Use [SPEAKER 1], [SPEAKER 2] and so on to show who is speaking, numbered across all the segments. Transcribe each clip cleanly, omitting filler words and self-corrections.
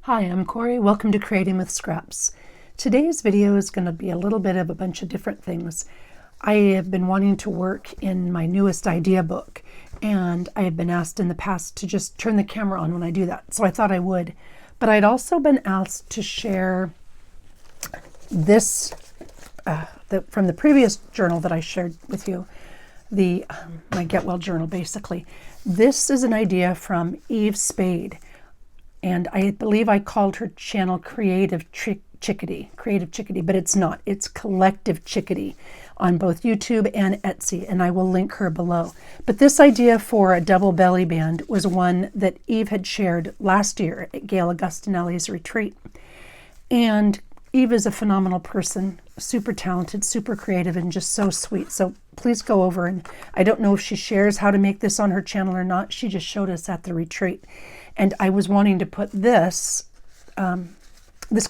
[SPEAKER 1] Hi, I'm Corey. Welcome to Creating with Scraps. Today's video is going to be a little bit of a bunch of different things. I have been wanting to work in my newest idea book, and I have been asked in the past to just turn the camera on when I do that, so I thought I would. But I'd also been asked to share this from the previous journal that I shared with you, my Get Well journal, basically. This is an idea from Eve Spade. And I believe I called her channel Creative Chickadee, but it's not. It's Collective Chickadee on both YouTube and Etsy, and I will link her below. But this idea for a double belly band was one that Eve had shared last year at Gail Augustinelli's retreat. And Eve is a phenomenal person, super talented, super creative, and just so sweet. So please go over, and I don't know if she shares how to make this on her channel or not. She just showed us at the retreat. And I was wanting to put this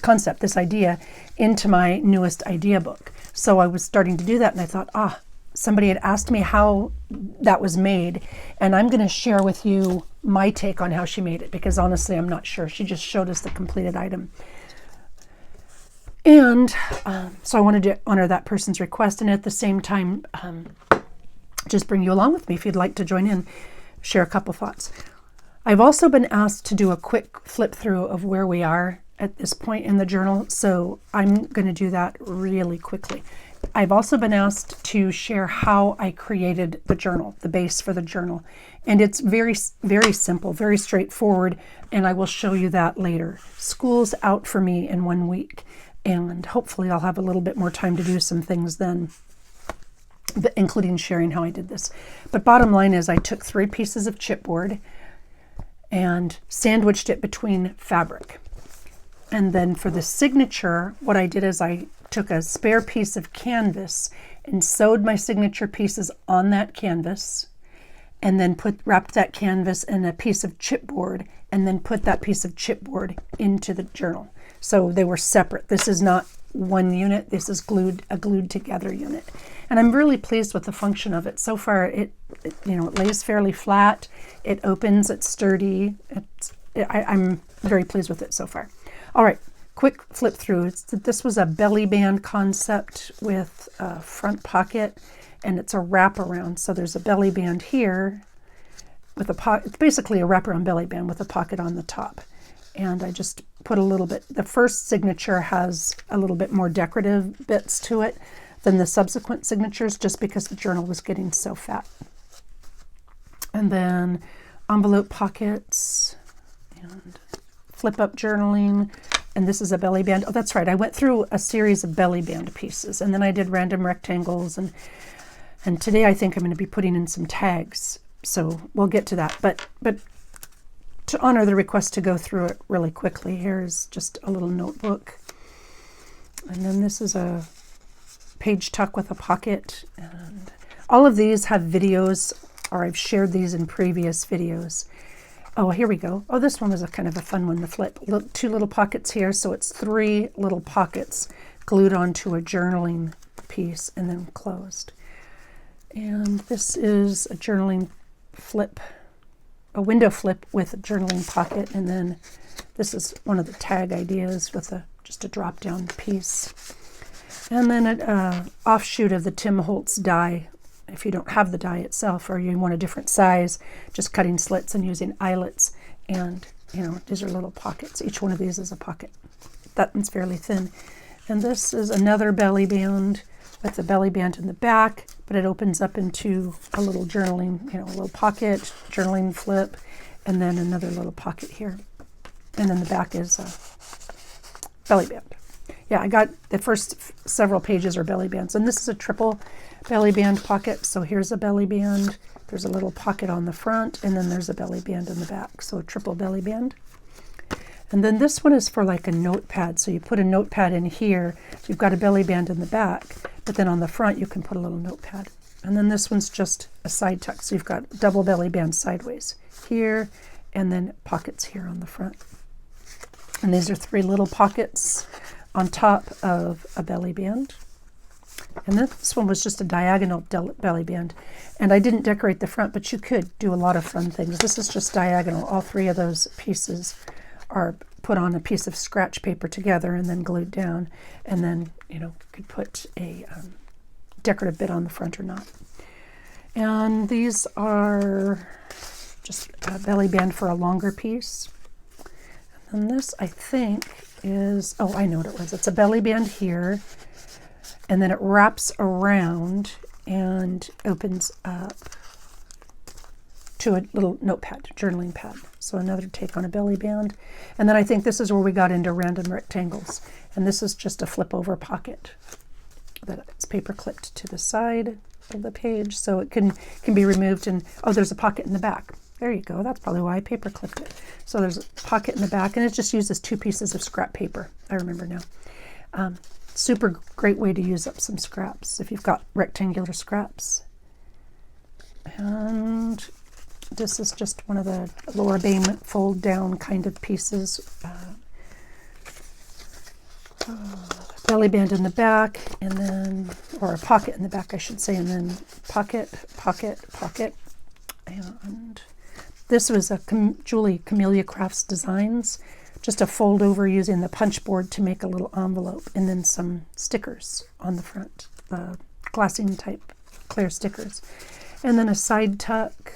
[SPEAKER 1] concept, this idea, into my newest idea book. So I was starting to do that, and I thought, somebody had asked me how that was made, and I'm going to share with you my take on how she made it, because honestly, I'm not sure. She just showed us the completed item. And so I wanted to honor that person's request, and at the same time, just bring you along with me if you'd like to join in, share a couple thoughts. I've also been asked to do a quick flip through of where we are at this point in the journal, so I'm going to do that really quickly. I've also been asked to share how I created the journal, the base for the journal, and it's very, very simple, very straightforward, and I will show you that later. School's out for me in 1 week, and hopefully I'll have a little bit more time to do some things then, including sharing how I did this. But bottom line is I took 3 pieces of chipboard and sandwiched it between fabric. And then for the signature, what I did is I took a spare piece of canvas and sewed my signature pieces on that canvas, and then wrapped that canvas in a piece of chipboard, and then put that piece of chipboard into the journal. So they were separate. This is not one unit. This is a glued together unit. And I'm really pleased with the function of it. So far, it lays fairly flat. It opens, it's sturdy. I'm very pleased with it so far. All right, quick flip through. This was a belly band concept with a front pocket, and it's a wraparound. So there's a belly band here with a pocket. It's basically a wraparound belly band with a pocket on the top. And I just put a little bit, the first signature has a little bit more decorative bits to it than the subsequent signatures, just because the journal was getting so fat. And then envelope pockets and flip up journaling. And this is a belly band. Oh, that's right. I went through a series of belly band pieces, and then I did random rectangles. And today I think I'm going to be putting in some tags. So we'll get to that. But to honor the request to go through it really quickly, here's just a little notebook. And then this is a page tuck with a pocket. And all of these have videos, or I've shared these in previous videos. Oh, here we go. Oh, this one was a kind of a fun one to flip. 2 little pockets here, so it's 3 little pockets glued onto a journaling piece and then closed. And this is a journaling flip, a window flip with a journaling pocket, and then this is one of the tag ideas with just a drop-down piece. And then an offshoot of the Tim Holtz die. If you don't have the die itself, or you want a different size, just cutting slits and using eyelets. And, these are little pockets. Each one of these is a pocket. That one's fairly thin. And this is another belly band with the belly band in the back, but it opens up into a little journaling, a little pocket, journaling flip, and then another little pocket here. And then the back is a belly band. Yeah, I got the first several pages are belly bands, and this is a triple belly band pocket. So here's a belly band, there's a little pocket on the front, and then there's a belly band in the back. So a triple belly band. And then this one is for like a notepad. So you put a notepad in here, you've got a belly band in the back, but then on the front you can put a little notepad. And then this one's just a side tuck. So you've got double belly band sideways here, and then pockets here on the front. And these are 3 little pockets on top of a belly band. And this one was just a diagonal belly band. And I didn't decorate the front, but you could do a lot of fun things. This is just diagonal. All 3 of those pieces are put on a piece of scratch paper together and then glued down, and then, you know, could put a decorative bit on the front or not. And these are just a belly band for a longer piece. And this, I think, is, oh, I know what it was. It's a belly band here, and then it wraps around and opens up to a little notepad, journaling pad. So another take on a belly band. And then I think this is where we got into random rectangles. And this is just a flip over pocket that's paper clipped to the side of the page, so it can be removed. And oh, there's a pocket in the back. There you go. That's probably why I paper clipped it. So there's a pocket in the back, and it just uses 2 pieces of scrap paper. I remember now. Super great way to use up some scraps if you've got rectangular scraps. And this is just one of the Laura Bain fold down kind of pieces. Belly band in the back, and then, or a pocket in the back, I should say, and then pocket, pocket, pocket. And this was a Julie Camellia Crafts Designs, just a fold over using the punch board to make a little envelope, and then some stickers on the front, glassine type clear stickers. And then a side tuck,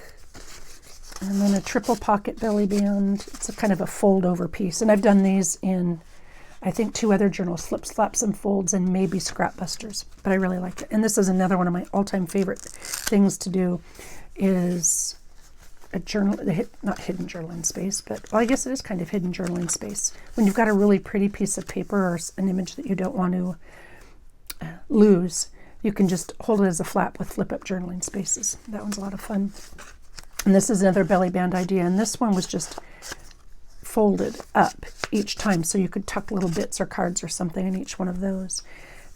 [SPEAKER 1] and then a triple pocket belly band. It's a kind of a fold over piece. And I've done these in, I think, 2 other journals, Slip, Slaps, and Folds, and maybe Scrap Busters, but I really liked it. And this is another one of my all-time favorite things to do, is a journal, not hidden journaling space, but, well, I guess it is kind of hidden journaling space. When you've got a really pretty piece of paper or an image that you don't want to lose, you can just hold it as a flap with flip-up journaling spaces. That one's a lot of fun. And this is another belly band idea, and this one was just folded up each time, so you could tuck little bits or cards or something in each one of those.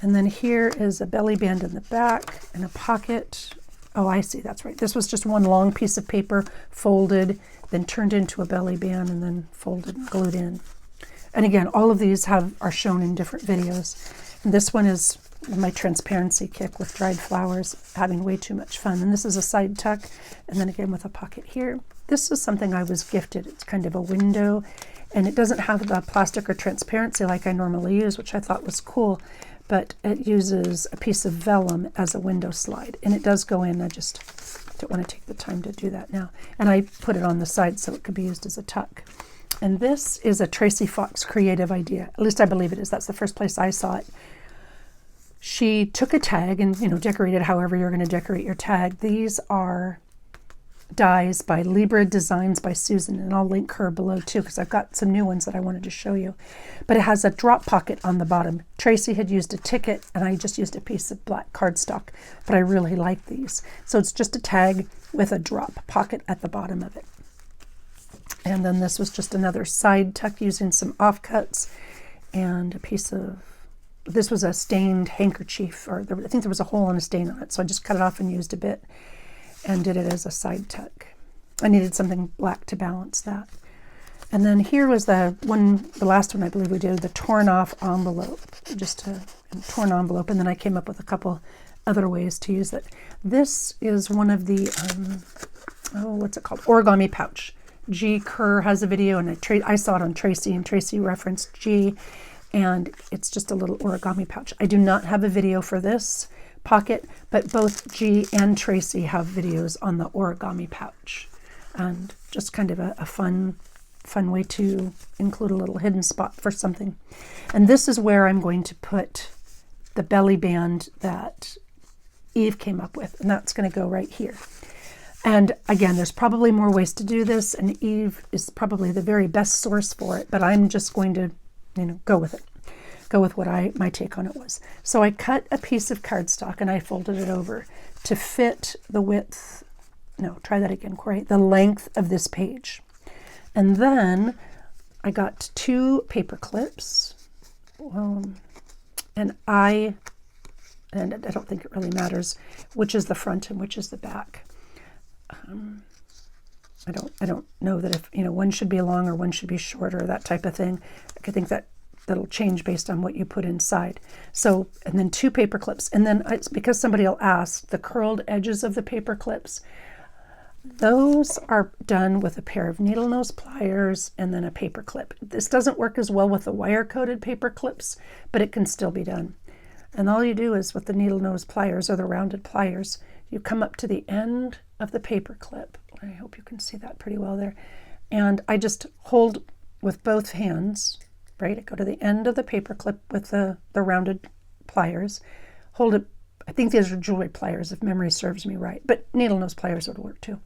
[SPEAKER 1] And then here is a belly band in the back and a pocket. Oh, I see, that's right. This was just one long piece of paper folded, then turned into a belly band, and then folded and glued in. And again, all of these are shown in different videos. And this one is my transparency kit with dried flowers, having way too much fun. And this is a side tuck, and then again with a pocket here. This is something I was gifted. It's kind of a window, and it doesn't have the plastic or transparency like I normally use, which I thought was cool, but it uses a piece of vellum as a window slide, and it does go in. I just don't want to take the time to do that now. And I put it on the side so it could be used as a tuck. And this is a Tracy Fox creative idea. At least I believe it is. That's the first place I saw it. She took a tag and, you know, decorated however you're going to decorate your tag. These are dies by Libra Designs by Susan, and I'll link her below too, because I've got some new ones that I wanted to show you. But it has a drop pocket on the bottom. Tracy had used a ticket, and I just used a piece of black cardstock, but I really like these. So it's just a tag with a drop pocket at the bottom of it. And then this was just another side tuck using some offcuts and a piece of, this was a stained handkerchief, or I think there was a hole and a stain on it, so I just cut it off and used a bit and did it as a side tuck. I needed something black to balance that. And then here was the last one I believe we did, the torn off envelope, just a torn envelope, and then I came up with a couple other ways to use it. This is one of the, what's it called? Origami pouch. G. Kerr has a video, and I saw it on Tracy, and Tracy referenced G, and it's just a little origami pouch. I do not have a video for this pocket, but both G and Tracy have videos on the origami pouch, and just kind of a fun way to include a little hidden spot for something. And this is where I'm going to put the belly band that Eve came up with, and that's going to go right here. And again, there's probably more ways to do this, and Eve is probably the very best source for it, but I'm just going to, go with it. Go with what my take on it was. So I cut a piece of cardstock and I folded it over to fit the width, try that again, Corey, the length of this page. And then I got 2 paper clips, and I don't think it really matters which is the front and which is the back. I don't know that if, one should be long or one should be shorter, that type of thing. I think that'll change based on what you put inside. So, and then 2 paper clips. And then it's because somebody will ask, the curled edges of the paper clips, Those are done with a pair of needle nose pliers and then a paper clip. This doesn't work as well with the wire-coated paper clips, but it can still be done. And all you do is with the needle nose pliers or the rounded pliers, you come up to the end of the paper clip. I hope you can see that pretty well there. And I just hold with both hands, right? I go to the end of the paper clip with the rounded pliers, hold it. I think these are jewelry pliers if memory serves me right, but needle nose pliers would work too.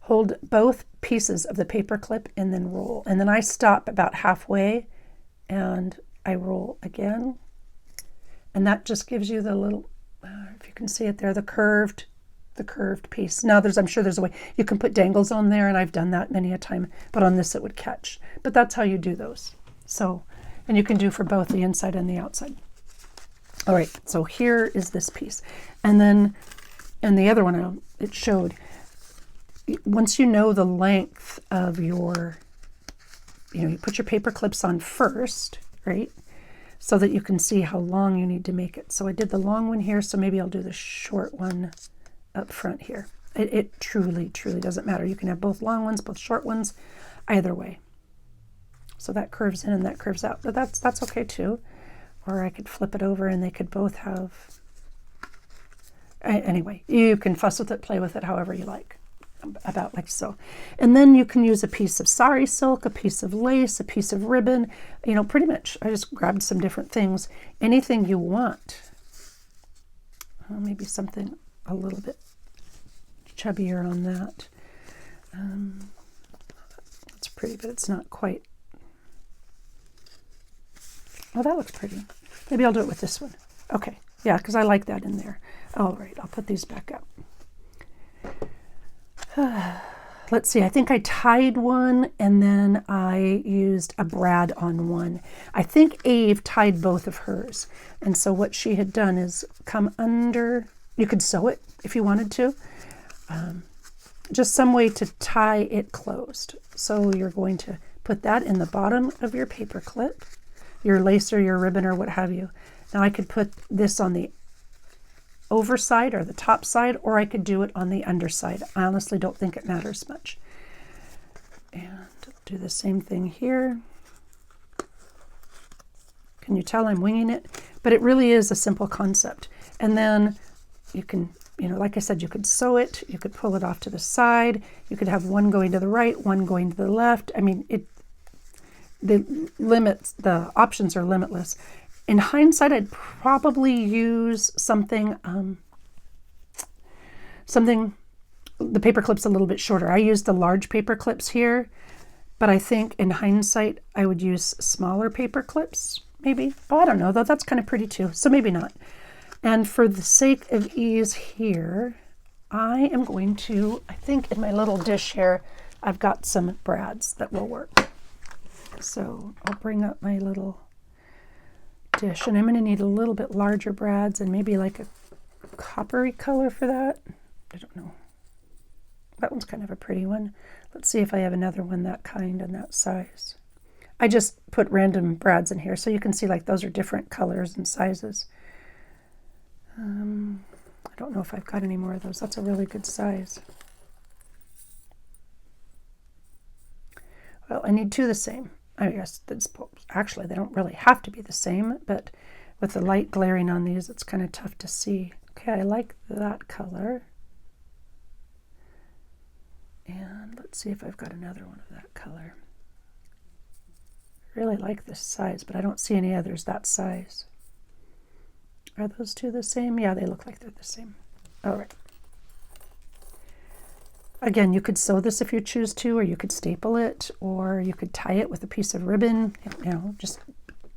[SPEAKER 1] Hold both pieces of the paper clip and then roll. And then I stop about halfway and I roll again. And that just gives you the little, if you can see it there, the curved piece. Now I'm sure there's a way you can put dangles on there, and I've done that many a time, but on this it would catch. But that's how you do those. So, and you can do for both the inside and the outside. All right, so here is this piece. And then, and the other one it showed, once you know the length of your, you put your paper clips on first, right? So that you can see how long you need to make it. So I did the long one here, so maybe I'll do the short one up front here. It truly, truly doesn't matter. You can have both long ones, both short ones, either way. So that curves in and that curves out. But that's okay too. Or I could flip it over and they could both have, anyway, you can fuss with it, play with it however you like, about like so. And then you can use a piece of sari silk, a piece of lace, a piece of ribbon, pretty much. I just grabbed some different things, anything you want. Maybe something a little bit chubbier on that. It's pretty, but it's not quite. Oh, that looks pretty. Maybe I'll do it with this one. Okay, yeah, because I like that in there. All right, I'll put these back up. Let's see, I think I tied one and then I used a brad on one. I think Ave tied both of hers. And so what she had done is come under, you could sew it if you wanted to. Just some way to tie it closed. So you're going to put that in the bottom of your paper clip, your lace or your ribbon or what have you. Now I could put this on the overside or the top side, or I could do it on the underside. I honestly don't think it matters much. And do the same thing here. Can you tell I'm winging it? But it really is a simple concept. And then you can, like I said, you could sew it, you could pull it off to the side, you could have one going to the right, one going to the left. I mean, the options are limitless. In hindsight, I'd probably use something, the paper clip's a little bit shorter. I used the large paper clips here, but I think in hindsight, I would use smaller paper clips, maybe. Oh, I don't know, though. That's kind of pretty too, so maybe not. And for the sake of ease here, I am going to, I think in my little dish here, I've got some brads that will work. So I'll bring up my little dish, and I'm going to need a little bit larger brads and maybe like a coppery color for that. I don't know. That one's kind of a pretty one. Let's see if I have another one that kind and that size. I just put random brads in here so you can see like those are different colors and sizes. I don't know if I've got any more of those. That's a really good size. Well, I need two the same. I guess actually they don't really have to be the same, but with the light glaring on these, it's kind of tough to see. Okay, I like that color. And let's see if I've got another one of that color. I really like this size, but I don't see any others that size. Are those two the same? Yeah, they look like they're the same. All right. Again, you could sew this if you choose to, or you could staple it, or you could tie it with a piece of ribbon, just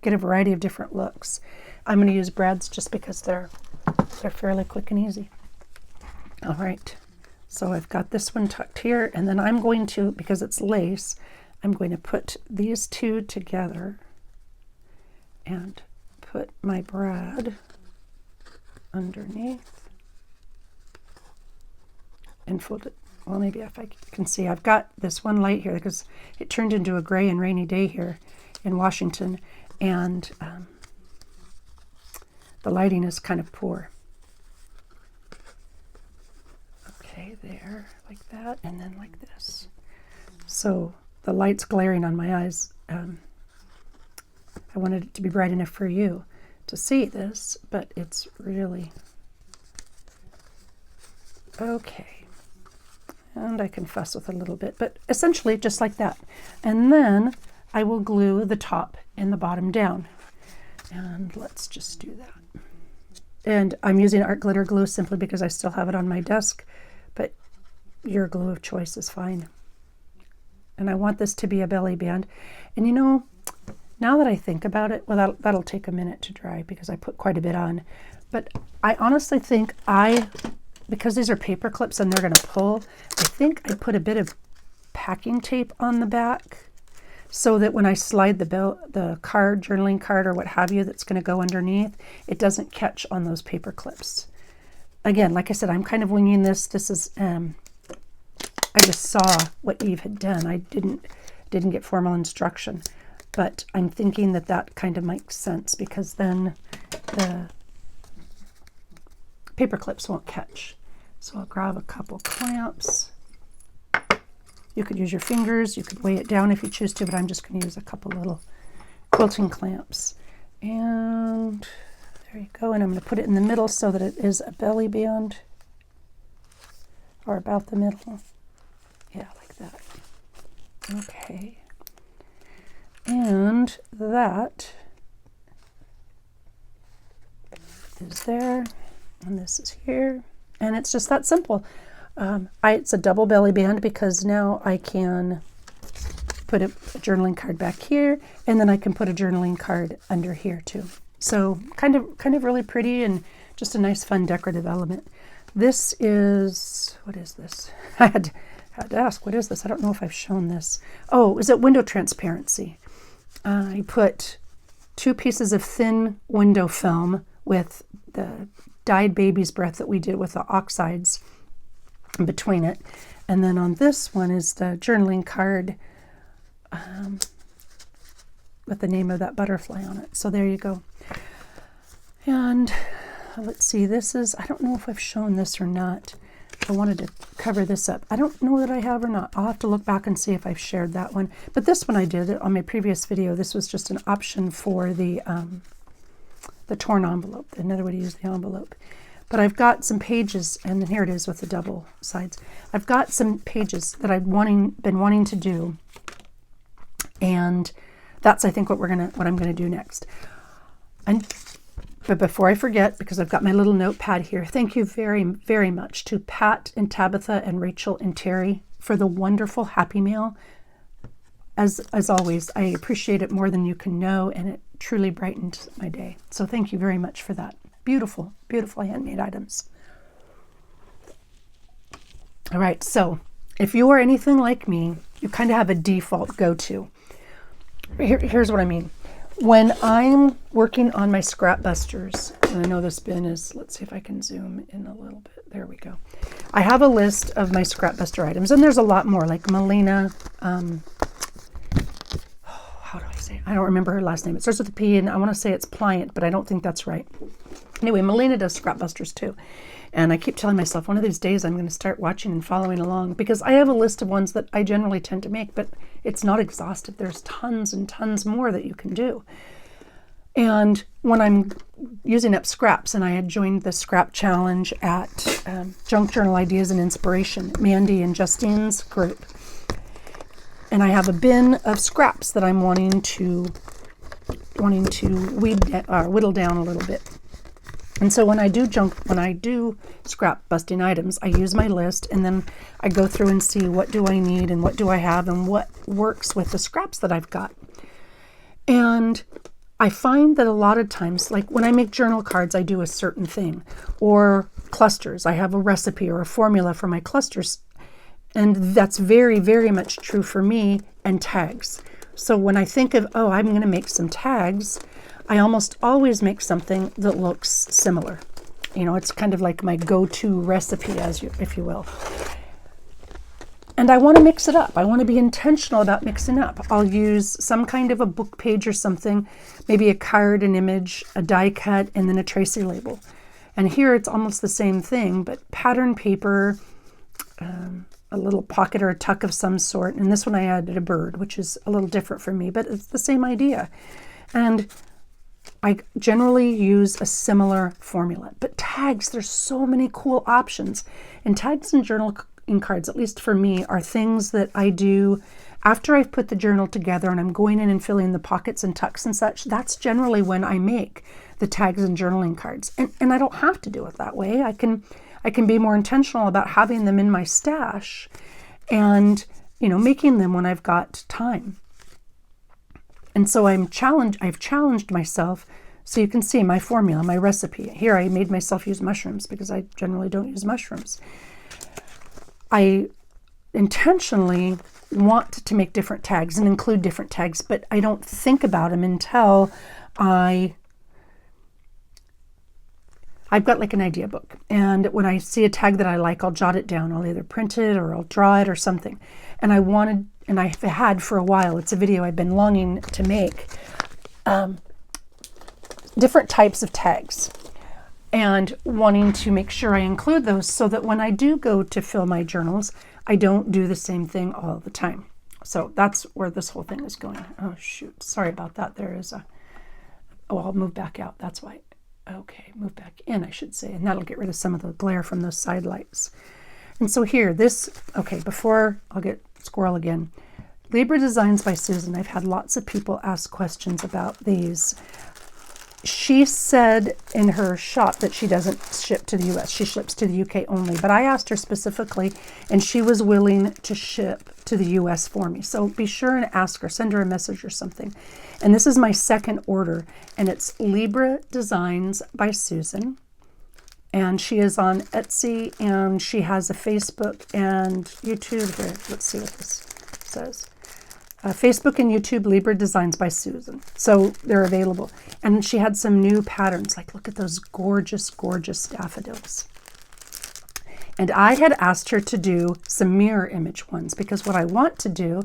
[SPEAKER 1] get a variety of different looks. I'm going to use brads just because they're fairly quick and easy. All right, so I've got this one tucked here, and then I'm going to, because it's lace, I'm going to put these two together and put my brad underneath and fold it. Well, maybe if I can see, I've got this one light here because it turned into a gray and rainy day here in Washington, and the lighting is kind of poor. Okay, there, like that, and then like this. So the light's glaring on my eyes. I wanted it to be bright enough for you to see this, but it's really okay. And I can fuss with it a little bit, but essentially just like that. And then I will glue the top and the bottom down. And let's just do that. And I'm using art glitter glue simply because I still have it on my desk, but your glue of choice is fine. And I want this to be a belly band. And you know, now that I think about it, well, that'll take a minute to dry because I put quite a bit on. But I honestly think because these are paper clips and they're going to pull, I think I put a bit of packing tape on the back so that when I slide the card, journaling card or what have you that's going to go underneath, it doesn't catch on those paper clips. Again, like I said, I'm kind of winging this. This is, I just saw what Eve had done. I didn't get formal instruction, but I'm thinking that kind of makes sense because then the paper clips won't catch. So I'll grab a couple clamps. You could use your fingers, you could weigh it down if you choose to, but I'm just going to use a couple little quilting clamps. And there you go. And I'm going to put it in the middle so that it is a belly band, or about the middle. Yeah, like that. Okay. And that is there, and this is here. And it's just that simple. It's a double belly band because now I can put a journaling card back here, and then I can put a journaling card under here too. So kind of really pretty and just a nice fun decorative element. This is, what is this? I had to ask, what is this? I don't know if I've shown this. Oh, is it window transparency? I put 2 pieces of thin window film with the dyed baby's breath that we did with the oxides between it. And then on this one is the journaling card with the name of that butterfly on it. So there you go. And let's see, this is, I don't know if I've shown this or not. I wanted to cover this up. I don't know that I have or not. I'll have to look back and see if I've shared that one. But this one I did on my previous video. This was just an option for the torn envelope, another way to use the envelope. But I've got some pages, and here it is with the double sides. I've got some pages that I've been wanting to do, and that's I think what I'm gonna do next. But before I forget, because I've got my little notepad here, thank you very, very much to Pat and Tabitha and Rachel and Terry for the wonderful Happy Mail. As always, I appreciate it more than you can know, and it truly brightened my day. So thank you very much for that. Beautiful, beautiful handmade items. All right, so if you are anything like me, you kind of have a default go-to. Here's what I mean. When I'm working on my scrap busters, and I know this bin is, let's see if I can zoom in a little bit. There we go. I have a list of my scrap buster items, and there's a lot more, like Melina, how do I say it? I don't remember her last name. It starts with a P, and I want to say it's Pliant, but I don't think that's right. Anyway, Melina does scrap busters too. And I keep telling myself one of these days I'm going to start watching and following along, because I have a list of ones that I generally tend to make, but it's not exhaustive. There's tons and tons more that you can do. And when I'm using up scraps, and I had joined the scrap challenge at Junk Journal Ideas and Inspiration, Mandy and Justine's group, and I have a bin of scraps that I'm wanting to whittle down a little bit. And so when I do scrap busting items, I use my list, and then I go through and see what do I need and what do I have and what works with the scraps that I've got. And I find that a lot of times, like when I make journal cards, I do a certain thing, or clusters. I have a recipe or a formula for my clusters, and that's very, very much true for me, and tags. So when I think of, oh, I'm going to make some tags, I almost always make something that looks similar. You know, it's kind of like my go-to recipe, if you will. And I want to mix it up. I want to be intentional about mixing up. I'll use some kind of a book page or something, maybe a card, an image, a die cut, and then a Tracy label. And here it's almost the same thing, but pattern paper, a little pocket or a tuck of some sort. And this one I added a bird, which is a little different for me, but it's the same idea. And I generally use a similar formula. But tags, there's so many cool options. And tags and journaling cards, at least for me, are things that I do after I've put the journal together and I'm going in and filling the pockets and tucks and such. That's generally when I make the tags and journaling cards. And I don't have to do it that way. I can be more intentional about having them in my stash and, making them when I've got time. And so I've challenged myself. So you can see my formula, my recipe. Here I made myself use mushrooms because I generally don't use mushrooms. I intentionally want to make different tags and include different tags, but I don't think about them until I've got like an idea book. And when I see a tag that I like, I'll jot it down. I'll either print it or I'll draw it or something. And I've had for a while, it's a video I've been longing to make, different types of tags and wanting to make sure I include those so that when I do go to fill my journals, I don't do the same thing all the time. So that's where this whole thing is going. Oh, shoot. Sorry about that. I'll move back out. That's why. Okay, move back in, I should say. And that'll get rid of some of the glare from those side lights. And so here, before I'll get squirrel again. Libra Designs by Susan. I've had lots of people ask questions about these. She said in her shop that she doesn't ship to the US. She ships to the UK only. But I asked her specifically, and she was willing to ship to the US for me. So be sure and ask her. Send her a message or something. And this is my second order. And it's Libra Designs by Susan. And she is on Etsy. And she has a Facebook and YouTube. Here, let's see what this says. Facebook and YouTube, Libra Designs by Susan. So they're available. And she had some new patterns. Like, look at those gorgeous, gorgeous daffodils. And I had asked her to do some mirror image ones because what I want to do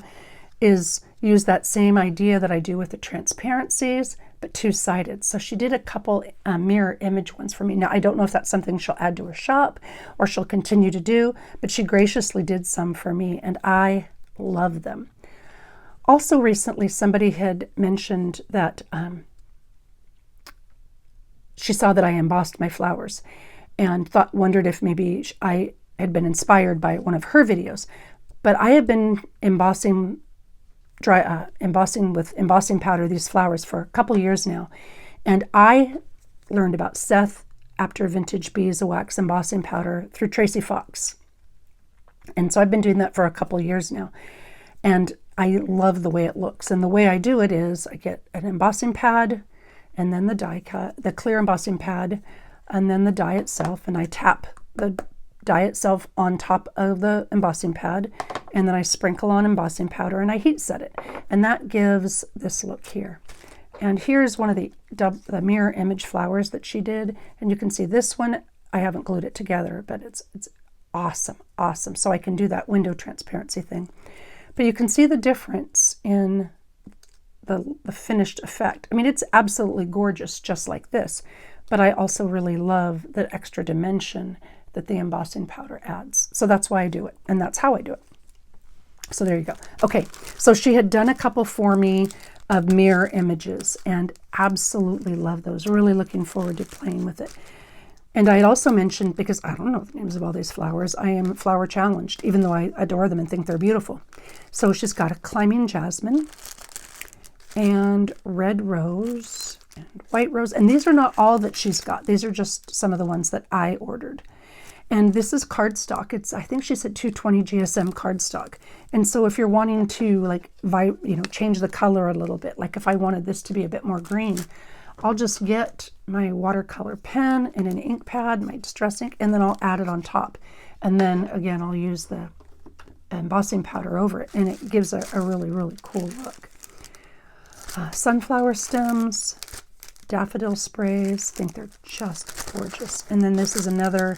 [SPEAKER 1] is use that same idea that I do with the transparencies, but two-sided. So she did a couple mirror image ones for me. Now, I don't know if that's something she'll add to her shop or she'll continue to do, but she graciously did some for me, and I love them. Also recently, somebody had mentioned that she saw that I embossed my flowers and wondered if maybe I had been inspired by one of her videos. But I have been embossing with embossing powder these flowers for a couple years now. And I learned about Seth Apter Vintage Beeswax embossing powder through Tracy Fox. And so I've been doing that for a couple years now. And I love the way it looks. And the way I do it is I get an embossing pad and then the die cut, the clear embossing pad, and then the die itself. And I tap the die itself on top of the embossing pad. And then I sprinkle on embossing powder and I heat set it. And that gives this look here. And here's one of the mirror image flowers that she did. And you can see this one, I haven't glued it together, but it's awesome, awesome. So I can do that window transparency thing. But you can see the difference in the finished effect. I mean, it's absolutely gorgeous, just like this. But I also really love the extra dimension that the embossing powder adds. So that's why I do it. And that's how I do it. So there you go. Okay, so she had done a couple for me of mirror images and absolutely love those. Really looking forward to playing with it. And I had also mentioned, because I don't know the names of all these flowers, I am flower challenged, even though I adore them and think they're beautiful. So she's got a climbing jasmine and red rose and white rose. And these are not all that she's got. These are just some of the ones that I ordered. And this is cardstock. I think she said 220 GSM cardstock. And so if you're wanting to change the color a little bit, like if I wanted this to be a bit more green, I'll just get my watercolor pen and an ink pad, my distress ink, and then I'll add it on top. And then again, I'll use the embossing powder over it, and it gives a really, really cool look. Sunflower stems, daffodil sprays, I think they're just gorgeous. And then this is another,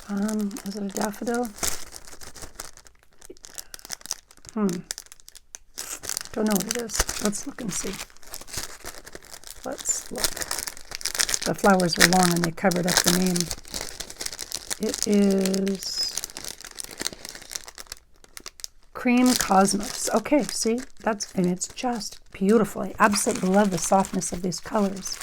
[SPEAKER 1] is it a daffodil? Don't know what it is. Let's look and see. Let's look. The flowers were long and they covered up the name. It is Cream Cosmos. Okay, see, and it's just beautiful. I absolutely love the softness of these colors.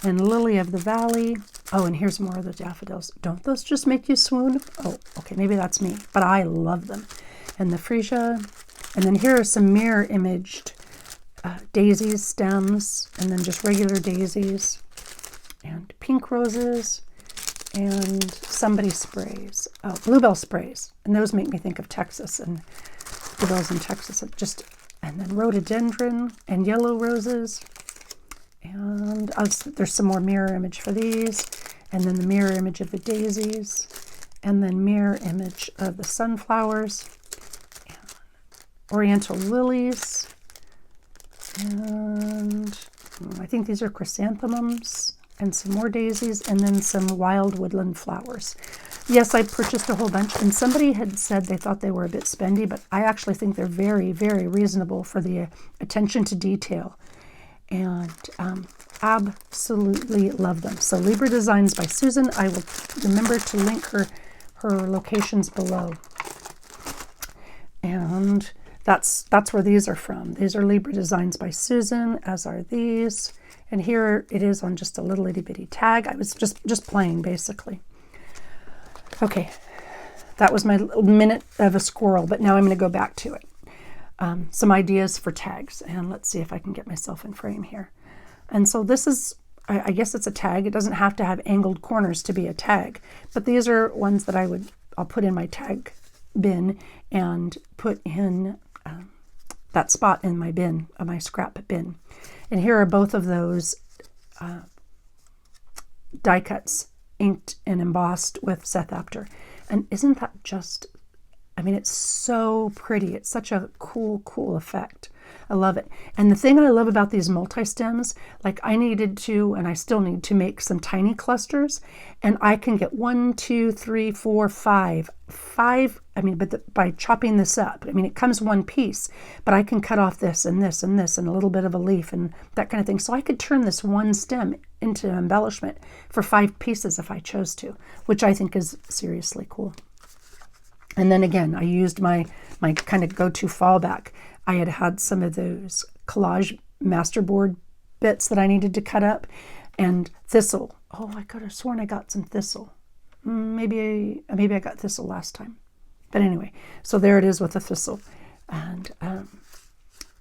[SPEAKER 1] And Lily of the Valley. Oh, and here's more of the daffodils. Don't those just make you swoon? Oh, okay, maybe that's me, but I love them. And the freesia. And then here are some mirror imaged daisies, stems, and then just regular daisies. And pink roses. And somebody sprays. Oh, bluebell sprays. And those make me think of Texas and bluebells in Texas. And then rhododendron and yellow roses. And there's some more mirror image for these. And then the mirror image of the daisies. And then mirror image of the sunflowers. And oriental lilies. And I think these are chrysanthemums. And some more daisies. And then some wild woodland flowers. Yes, I purchased a whole bunch. And somebody had said they thought they were a bit spendy. But I actually think they're very, very reasonable for the attention to detail. And absolutely love them. So Libra Designs by Susan. I will remember to link her locations below. And that's where these are from. These are Libra Designs by Susan, as are these. And here it is on just a little itty bitty tag. I was just playing basically. Okay, that was my minute of a squirrel, but now I'm going to go back to it. Some ideas for tags, and let's see if I can get myself in frame here. And so this is, I guess it's a tag. It doesn't have to have angled corners to be a tag, but these are ones that I'll put in my tag bin and put in that spot in my bin, my scrap bin. And here are both of those die cuts, inked and embossed with Seth Apter. And isn't that just, I mean, it's so pretty. It's such a cool effect. I love it. And the thing I love about these multi-stems, like I needed to, and I still need to make some tiny clusters, and I can get 1, 2, 3, 4, 5. I mean, but by chopping this up, I mean, it comes one piece, but I can cut off this and this and this and a little bit of a leaf and that kind of thing. So I could turn this one stem into embellishment for 5 pieces if I chose to, which I think is seriously cool. And then again, I used my kind of go-to fallback. I had some of those collage masterboard bits that I needed to cut up, and thistle. Oh, I could have sworn I got some thistle. Maybe I got thistle last time. But anyway, so there it is with the thistle. And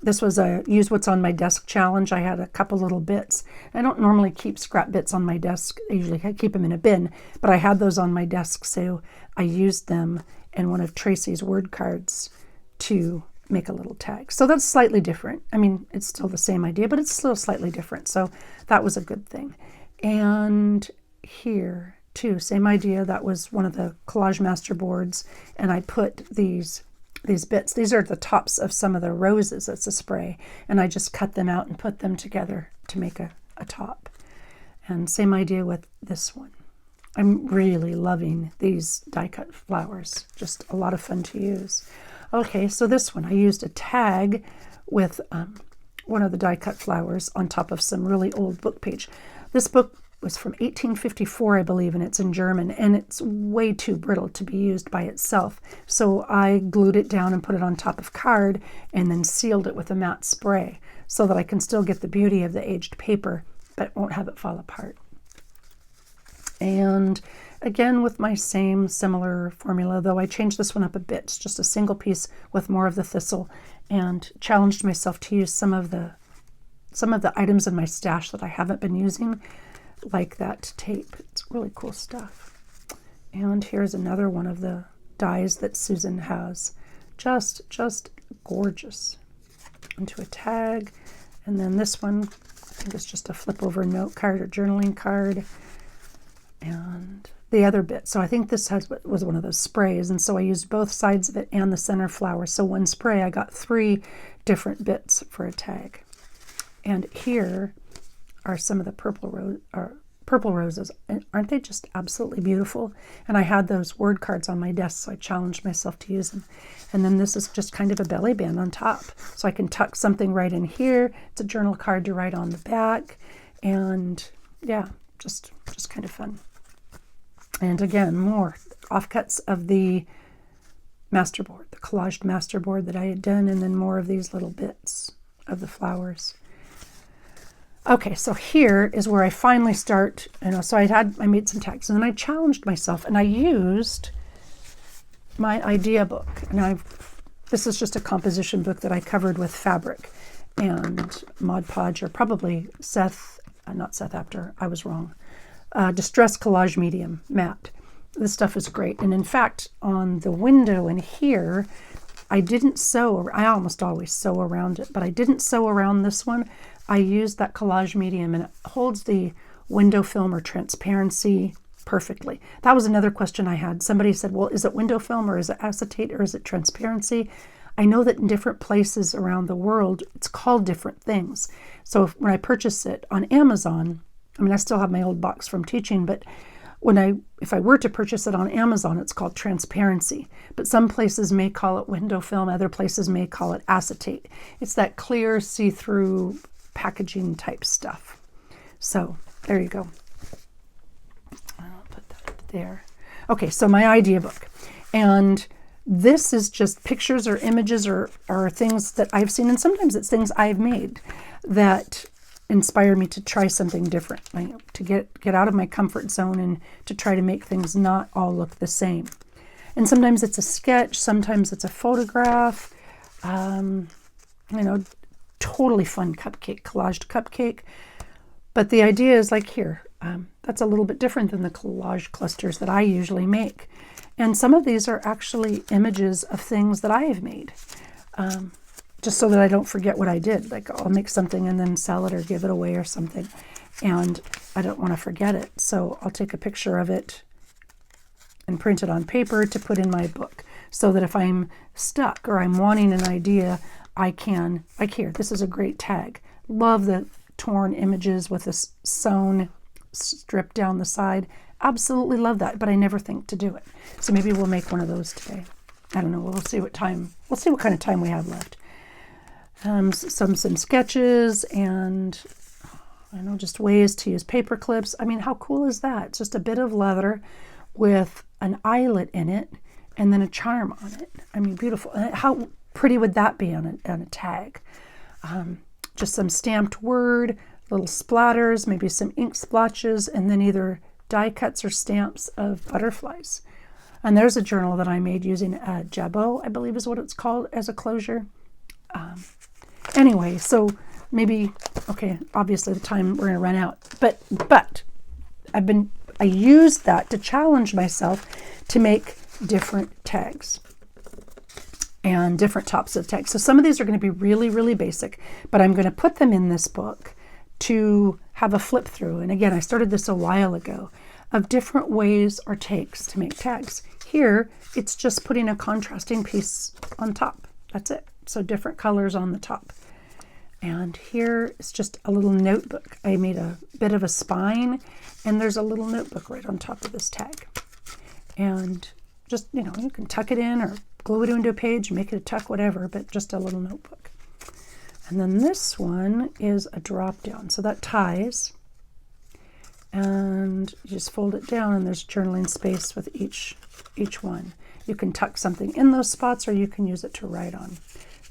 [SPEAKER 1] this was a use what's on my desk challenge. I had a couple little bits. I don't normally keep scrap bits on my desk. Usually I keep them in a bin, but I had those on my desk, so I used them in one of Tracy's word cards to make a little tag. So that's slightly different. I mean, it's still the same idea, but it's still slightly different. So that was a good thing. And here too, same idea. That was one of the collage master boards, and I put these bits. These are the tops of some of the roses. It's a spray, and I just cut them out and put them together to make a top. And same idea with this one. I'm really loving these die cut flowers. Just a lot of fun to use. Okay, so this one, I used a tag with one of the die cut flowers on top of some really old book page. This book was from 1854, I believe, and it's in German, and it's way too brittle to be used by itself. So I glued it down and put it on top of card and then sealed it with a matte spray so that I can still get the beauty of the aged paper, but won't have it fall apart. And again, with my same similar formula, though I changed this one up a bit. It's just a single piece with more of the thistle, and challenged myself to use some of the items in my stash that I haven't been using, like that tape. It's really cool stuff. And here's another one of the dies that Susan has. Just gorgeous. Into a tag. And then this one, I think it's just a flip over note card or journaling card. And the other bit. So I think this was one of those sprays, and so I used both sides of it and the center flower. So one spray, I got 3 different bits for a tag. And here are some of the purple roses. And aren't they just absolutely beautiful? And I had those word cards on my desk, so I challenged myself to use them. And then this is just kind of a belly band on top, so I can tuck something right in here. It's a journal card to write on the back, and yeah, just kind of fun. And again, more offcuts of the masterboard, the collaged masterboard that I had done, and then more of these little bits of the flowers. Okay, so here is where I finally start, so I made some tags, and then I challenged myself, and I used my idea book. And this is just a composition book that I covered with fabric and Mod Podge, or probably not Seth Apter, I was wrong. Distress Collage Medium, matte. This stuff is great. And in fact, on the window in here, I didn't sew. I almost always sew around it, but I didn't sew around this one. I used that collage medium, and it holds the window film or transparency perfectly. That was another question I had. Somebody said, well, is it window film, or is it acetate, or is it transparency? I know that in different places around the world, it's called different things. So when I purchase it on Amazon, I still have my old box from teaching, but if I were to purchase it on Amazon, it's called transparency. But some places may call it window film, other places may call it acetate. It's that clear, see-through packaging type stuff. So there you go. I'll put that up there. Okay, so my idea book. And this is just pictures or images or things that I've seen, and sometimes it's things I've made that inspire me to try something different, to get out of my comfort zone and to try to make things not all look the same. And sometimes it's a sketch, sometimes it's a photograph, totally fun cupcake, collaged cupcake. But the idea is like here, that's a little bit different than the collage clusters that I usually make. And some of these are actually images of things that I have made, just so that I don't forget what I did. Like I'll make something and then sell it or give it away or something, and I don't want to forget it. So I'll take a picture of it and print it on paper to put in my book, so that if I'm stuck or I'm wanting an idea, I can, like here, this is a great tag. Love the torn images with a sewn strip down the side. Absolutely love that, but I never think to do it. So maybe we'll make one of those today. I don't know. We'll see what kind of time we have left. Some sketches and just ways to use paper clips. How cool is that? It's just a bit of leather with an eyelet in it and then a charm on it. Beautiful. How pretty would that be on a tag? Just some stamped word, little splatters, maybe some ink splotches, and then either die cuts or stamps of butterflies. And there's a journal that I made using a jabot, I believe is what it's called, as a closure. Anyway, so maybe, okay, obviously the time we're going to run out, but I used that to challenge myself to make different tags and different tops of tags. So some of these are going to be really, really basic, but I'm going to put them in this book to have a flip through. And again, I started this a while ago, of different ways or takes to make tags. Here, it's just putting a contrasting piece on top. That's it. So different colors on the top. And here is just a little notebook. I made a bit of a spine, and there's a little notebook right on top of this tag. And just, you can tuck it in or glue it into a page, make it a tuck, whatever, but just a little notebook. And then this one is a drop down. So that ties, and you just fold it down, and there's journaling space with each one. You can tuck something in those spots, or you can use it to write on.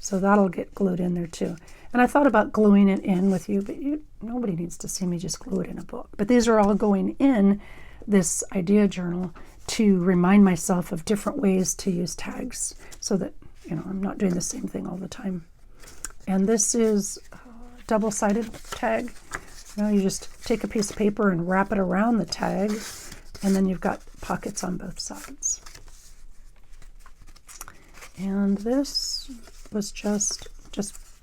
[SPEAKER 1] So that'll get glued in there too. And I thought about gluing it in with you, but nobody needs to see me just glue it in a book. But these are all going in this idea journal to remind myself of different ways to use tags, so that I'm not doing the same thing all the time. And this is a double-sided tag. You just take a piece of paper and wrap it around the tag, and then you've got pockets on both sides. And this was just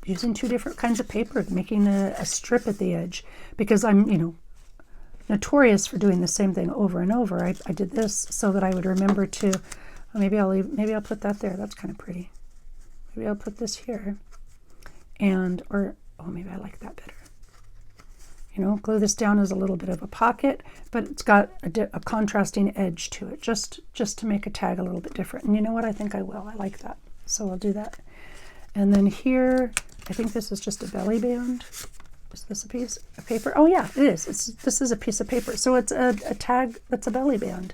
[SPEAKER 1] using two different kinds of paper, making a strip at the edge, because I'm, notorious for doing the same thing over and over. I did this so that I would remember to, maybe I'll put that there. That's kind of pretty. Maybe I'll put this here. Maybe I like that better. Glue this down as a little bit of a pocket, but it's got a contrasting edge to it, just to make a tag a little bit different. And you know what? I think I will. I like that. So I'll do that. And then here, I think this is just a belly band. is this a piece of paper? Oh yeah, it is. This is a piece of paper. So it's a tag that's a belly band.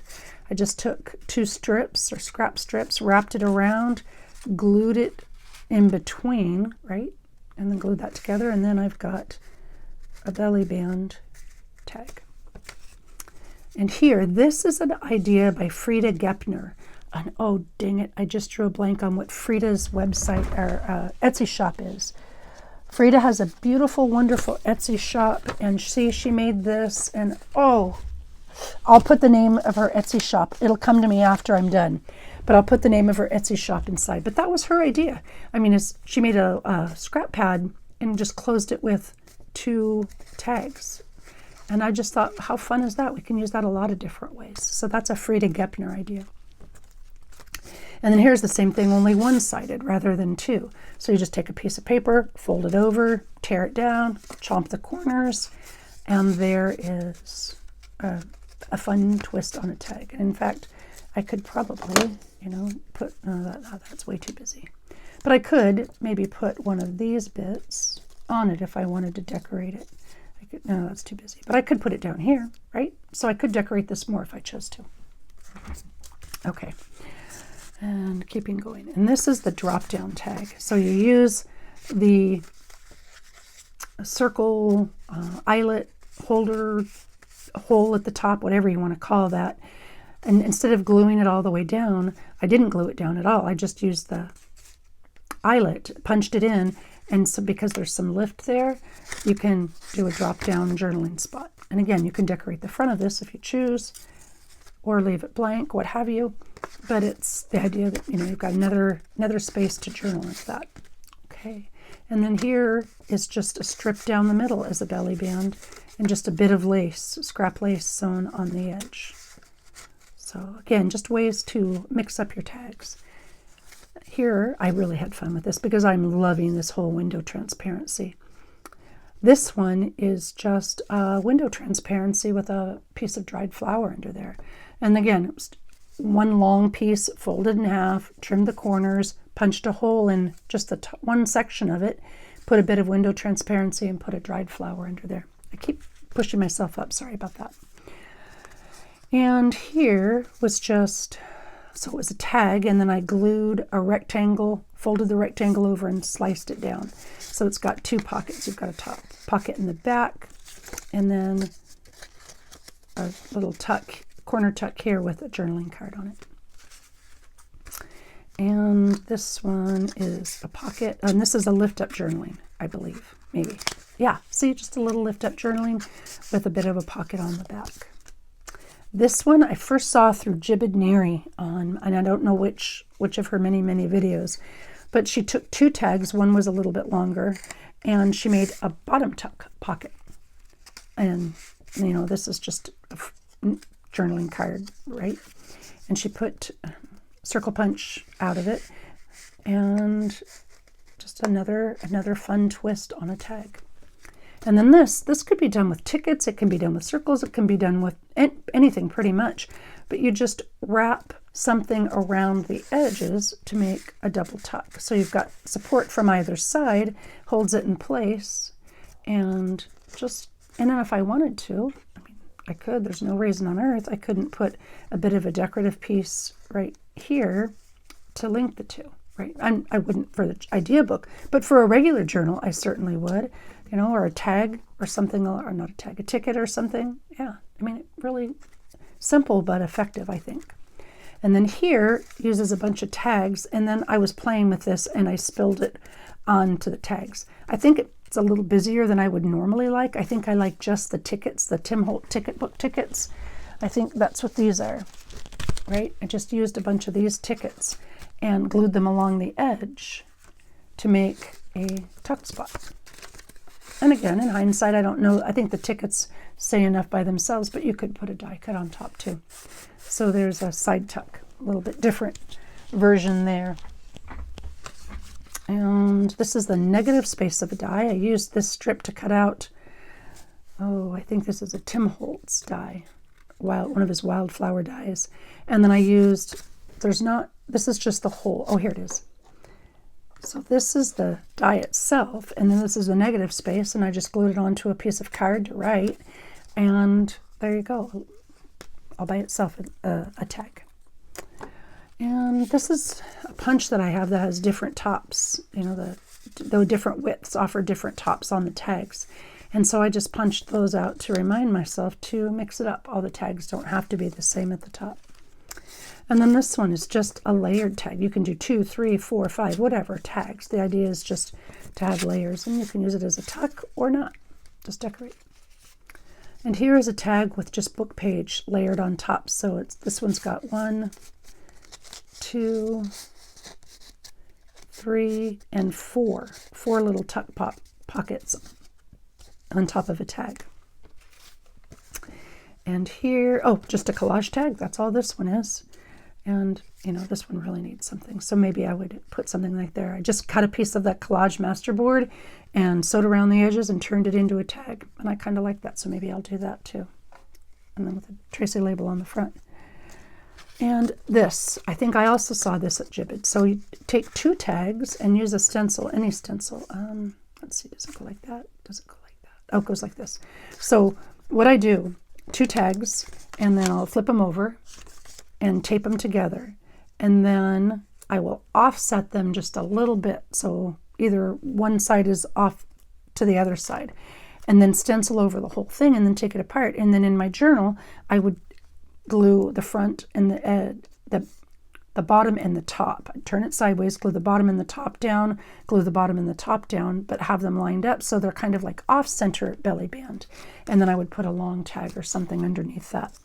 [SPEAKER 1] I just took 2 strips or scrap strips, wrapped it around, glued it in between, right? And then glued that together, and then I've got a belly band tag. And here, this is an idea by Frida Gepner. And oh, dang it, I just drew a blank on what Frida's website or Etsy shop is. Frida has a beautiful, wonderful Etsy shop, and she made this, and oh, I'll put the name of her Etsy shop. It'll come to me after I'm done, but I'll put the name of her Etsy shop inside. But that was her idea. I mean, she made a scrap pad and just closed it with 2 tags. And I just thought, how fun is that? We can use that a lot of different ways. So that's a Frida Gepner idea. And then here's the same thing, only one-sided rather than 2. So you just take a piece of paper, fold it over, tear it down, chomp the corners, and there is a fun twist on a tag. And in fact, I could probably, put, that's way too busy. But I could maybe put one of these bits on it if I wanted to decorate it. No, that's too busy. But I could put it down here, right? So I could decorate this more if I chose to. Okay. And keeping going. And this is the drop-down tag. So you use the circle eyelet holder hole at the top, whatever you want to call that. And instead of gluing it all the way down, I didn't glue it down at all. I just used the eyelet, punched it in, and so because there's some lift there, you can do a drop-down journaling spot. And again, you can decorate the front of this if you choose, or leave it blank, what have you. But it's the idea that, you've got another space to journal with that. Okay. And then here is just a strip down the middle as a belly band and just a bit of lace, scrap lace sewn on the edge. So again, just ways to mix up your tags. Here, I really had fun with this because I'm loving this whole window transparency. This one is just a window transparency with a piece of dried flower under there. And again, it was one long piece folded in half, trimmed the corners, punched a hole in just the one section of it, put a bit of window transparency, and put a dried flower under there. I keep pushing myself up, sorry about that. And here was just, so it was a tag, and then I glued a rectangle, folded the rectangle over and sliced it down. So it's got 2 pockets. You've got a top pocket in the back, and then a little tuck, corner tuck here with a journaling card on it. And this one is a pocket, and this is a lift-up journaling, I believe, maybe. Yeah, see, just a little lift-up journaling with a bit of a pocket on the back. This one I first saw through Jibid Neri on, and I don't know which of her many, many videos, but she took 2 tags, one was a little bit longer, and she made a bottom tuck pocket. And, this is just a journaling card, right? And she put circle punch out of it, and just another fun twist on a tag. And then this could be done with tickets, it can be done with circles, it can be done with anything pretty much, but you just wrap something around the edges to make a double tuck. So you've got support from either side, holds it in place, and then if I wanted to, I could, there's no reason on earth I couldn't put a bit of a decorative piece right here to link the two, right? I wouldn't for the idea book, but for a regular journal, I certainly would, or a tag or something, or not a tag, a ticket or something. Yeah, really simple but effective, I think. And then here uses a bunch of tags, and then I was playing with this and I spilled it onto the tags. I think it's a little busier than I would normally like. I think I like just the tickets, the Tim Holt ticket book tickets. I think that's what these are, right? I just used a bunch of these tickets and glued them along the edge to make a tuck spot. And again, in hindsight, I don't know. I think the tickets say enough by themselves, but you could put a die cut on top too. So there's a side tuck, a little bit different version there. And this is the negative space of a die. I used this strip to cut out, I think this is a Tim Holtz die, one of his wildflower dies. And then I used, this is just the whole, here it is. So this is the die itself, and then this is the negative space, and I just glued it onto a piece of card to write, and there you go, all by itself, a tag. And this is a punch that I have that has different tops, you know, the different widths offer different tops on the tags. And so I just punched those out to remind myself to mix it up. All the tags don't have to be the same at the top. And then this one is just a layered tag. You can do 2, 3, 4, 5, whatever tags. The idea is just to have layers, and you can use it as a tuck or not. Just decorate. And here is a tag with just book page layered on top. So this one's got 1, 2, 3, and 4 little tuck pockets on top of a tag. And here, oh, just a collage tag. That's all this one is. And, you know, this one really needs something. So maybe I would put something like there. I just cut a piece of that collage masterboard and sewed around the edges and turned it into a tag. And I kind of like that, so maybe I'll do that too. And then with a Tracy label on the front. And this, I think I also saw this at Jibbitz. So you take 2 tags and use a stencil, any stencil. Let's see, does it go like that? Does it go like that? Oh, it goes like this. So what I do, 2 tags, and then I'll flip them over and tape them together. And then I will offset them just a little bit. So either one side is off to the other side. And then stencil over the whole thing and then take it apart. And then in my journal, I would glue the front and the bottom and the top. I'd turn it sideways, glue the bottom and the top down, glue the bottom and the top down, but have them lined up so they're kind of like off-center belly band. And then I would put a long tag or something underneath that.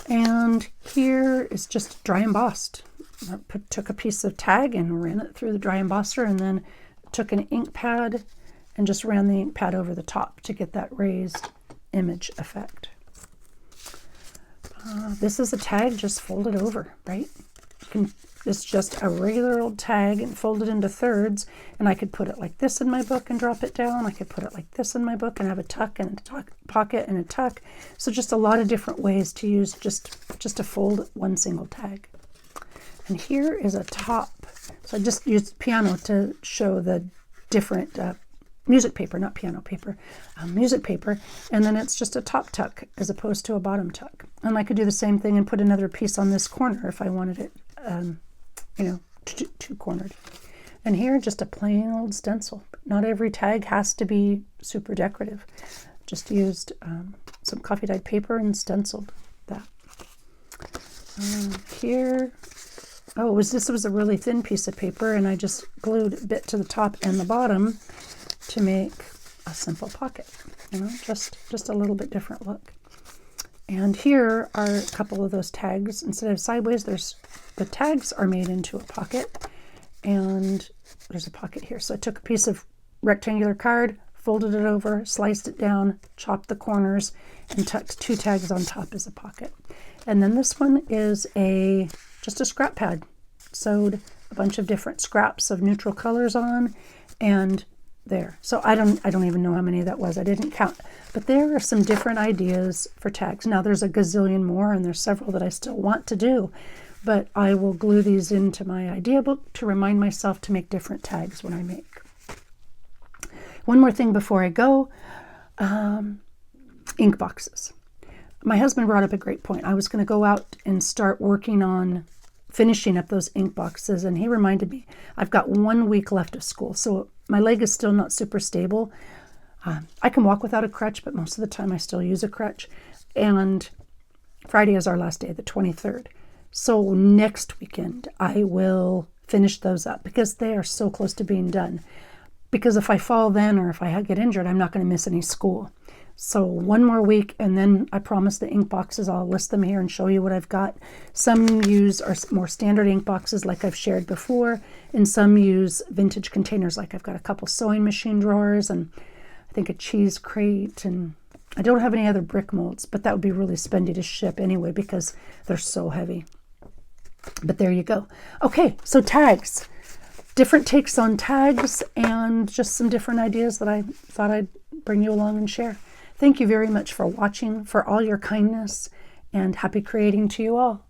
[SPEAKER 1] And here is just dry embossed. I took a piece of tag and ran it through the dry embosser, and then took an ink pad and just ran the ink pad over the top to get that raised image effect. This is a tag just folded over, right? It's just a regular old tag and folded into thirds, and I could put it like this in my book and drop it down. I could put it like this in my book and have a tuck and a pocket and a tuck. So just a lot of different ways to use just to fold one single tag. And here is a top. So I just used piano to show the different music paper, not piano paper, music paper, and then it's just a top tuck as opposed to a bottom tuck. And I could do the same thing and put another piece on this corner if I wanted it, you know, two-cornered. And here, just a plain old stencil. Not every tag has to be super decorative. Just used some coffee dyed paper and stenciled that. Here, this was a really thin piece of paper, and I just glued a bit to the top and the bottom to make a simple pocket. You know, just a little bit different look. And here are a couple of those tags. Instead of sideways, the tags are made into a pocket, and there's a pocket here. So I took a piece of rectangular card, folded it over, sliced it down, chopped the corners, and tucked 2 tags on top as a pocket. And then this one is just a scrap pad. Sewed a bunch of different scraps of neutral colors on, and there. So I don't even know how many that was. I didn't count. But there are some different ideas for tags. Now there's a gazillion more, and there's several that I still want to do, but I will glue these into my idea book to remind myself to make different tags when I make. One more thing before I go, ink boxes. My husband brought up a great point. I was going to go out and start working on finishing up those ink boxes, and he reminded me, I've got 1 week left of school, so my leg is still not super stable. I can walk without a crutch, but most of the time I still use a crutch. And Friday is our last day, the 23rd. So next weekend I will finish those up because they are so close to being done. Because if I fall then, or if I get injured, I'm not going to miss any school. So 1 more week, and then I promise the ink boxes, I'll list them here and show you what I've got. Some are more standard ink boxes like I've shared before, and some use vintage containers, like I've got a couple sewing machine drawers and I think a cheese crate, and I don't have any other brick molds, but that would be really spendy to ship anyway because they're so heavy. But there you go. Okay, so tags. Different takes on tags and just some different ideas that I thought I'd bring you along and share. Thank you very much for watching, for all your kindness, and happy creating to you all.